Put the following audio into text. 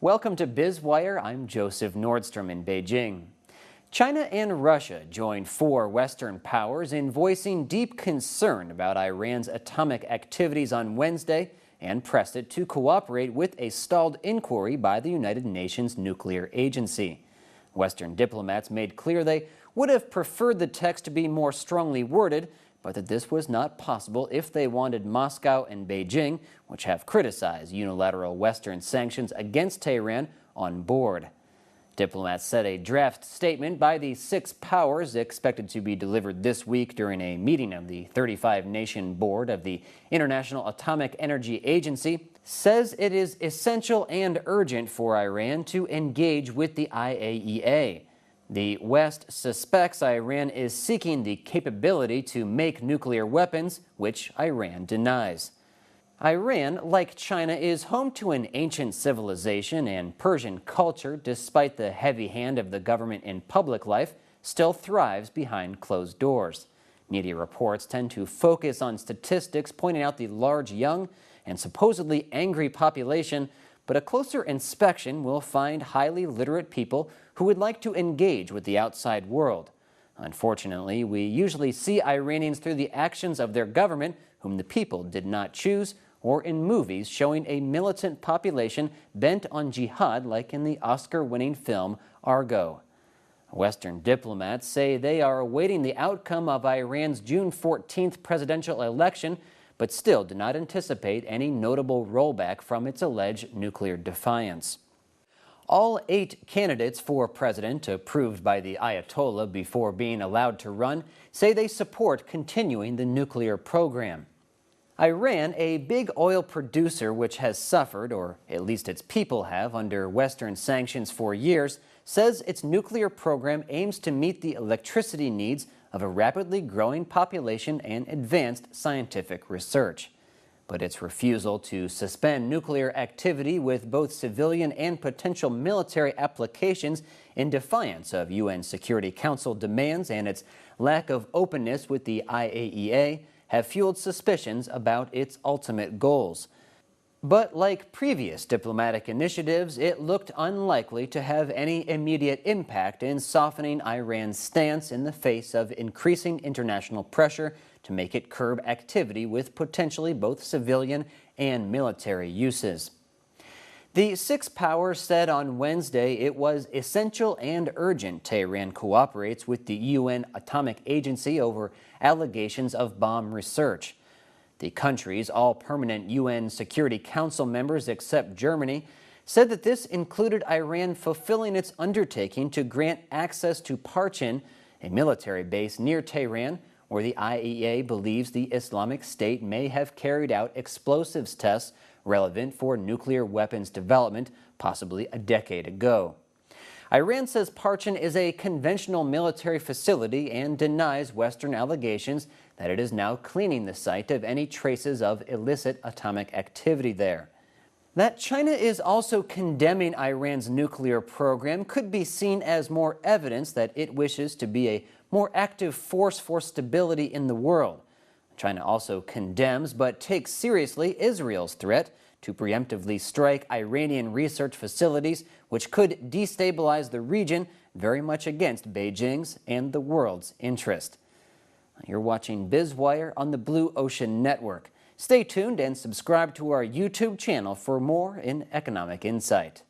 Welcome to Biz Wire. I'm Joseph Nordstrom in Beijing. China and Russia joined four Western powers in voicing deep concern about Iran's atomic activities on Wednesday and pressed it to cooperate with a stalled inquiry by the United Nations Nuclear Agency. Western diplomats made clear they would have preferred the text to be more strongly worded, but that this was not possible if they wanted Moscow and Beijing, which have criticized unilateral Western sanctions against Tehran, on board. Diplomats said a draft statement by the six powers, expected to be delivered this week during a meeting of the 35-nation board of the International Atomic Energy Agency, says it is essential and urgent for Iran to engage with the IAEA. The West suspects Iran is seeking the capability to make nuclear weapons, which Iran denies. Iran, like China, is home to an ancient civilization, and Persian culture, despite the heavy hand of the government in public life, still thrives behind closed doors. Media reports tend to focus on statistics pointing out the large young and supposedly angry population, but a closer inspection will find highly literate people who would like to engage with the outside world. Unfortunately, we usually see Iranians through the actions of their government, whom the people did not choose, or in movies showing a militant population bent on jihad, like in the Oscar-winning film Argo. Western diplomats say they are awaiting the outcome of Iran's June 14th presidential election, but still do not anticipate any notable rollback from its alleged nuclear defiance. All 8 candidates for president approved by the Ayatollah before being allowed to run say they support continuing the nuclear program. Iran, a big oil producer which has suffered, or at least its people have, under Western sanctions for years, says its nuclear program aims to meet the electricity needs of a rapidly growing population and advanced scientific research. But its refusal to suspend nuclear activity with both civilian and potential military applications in defiance of UN Security Council demands and its lack of openness with the IAEA have fueled suspicions about its ultimate goals. But like previous diplomatic initiatives, it looked unlikely to have any immediate impact in softening Iran's stance in the face of increasing international pressure to make it curb activity with potentially both civilian and military uses. The six powers said on Wednesday it was essential and urgent Tehran cooperates with the UN Atomic Agency over allegations of bomb research. The countries, all permanent UN Security Council members except Germany, said that this included Iran fulfilling its undertaking to grant access to Parchin, a military base near Tehran, where the IAEA believes the Islamic State may have carried out explosives tests relevant for nuclear weapons development, possibly a decade ago. Iran says Parchin is a conventional military facility and denies Western allegations that it is now cleaning the site of any traces of illicit atomic activity there. That China is also condemning Iran's nuclear program could be seen as more evidence that it wishes to be a more active force for stability in the world. China also condemns but takes seriously Israel's threat to preemptively strike Iranian research facilities, which could destabilize the region, very much against Beijing's and the world's interest. You're watching Biz Wire on the Blue Ocean Network. Stay tuned and subscribe to our YouTube channel for more in economic insight.